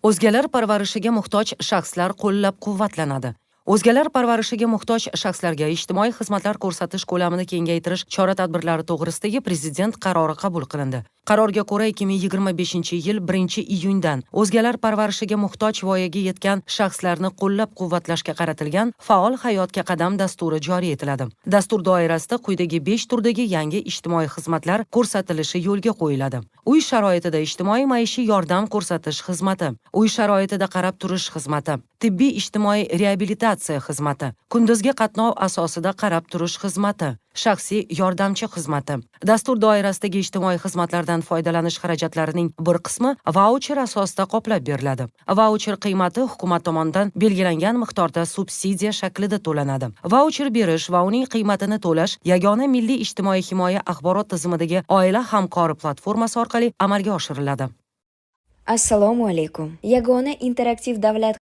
O'zgalar parvarishiga muhtoj shaxslar qo'llab-quvvatlanadi. O'zgalar parvarishiga muhtoj shaxslarga ijtimoiy xizmatlar ko'rsatish ko'lamini kengaytirish chora-tadbirlari to'g'risidagi Prezident qarori qabul qilindi. Qarorga ko'ra 2025-yil 1-iyundan o'zgalar parvarishiga muhtoj voyaga yetgan shaxslarni qo'llab-quvvatlashga qaratilgan faol hayotga qadam dasturi joriy etiladi. Dastur doirasida quyidagi 5 turdagi yangi ijtimoiy xizmatlar ko'rsatilishi yo'lga qo'yiladi. Uy sharoitida ijtimoiy-maishiy yordam ko'rsatish xizmati, uy sharoitida qarab turish xizmati, tibbiy ijtimoiy reabilitatsiya xizmati, kunduzgi qatnov asosida qarab turish xizmati, shaxsiy yordamchi xizmati. Dastur doirasidagi ijtimoiy xizmatlardan foydalanish xarajatlarining bir qismi vaucher asosida qoplab beriladi. Vaucher qiymati hukumat tomonidan belgilangan miqdorda subsidiya shaklida to'lanadi. Vaucher berish va uning qiymatini to'lash yagona milliy ijtimoiy himoya axborot tizimidagi oila hamkori platformasi orqali amalga oshiriladi. Assalomu alaykum. Yagona interaktiv davlat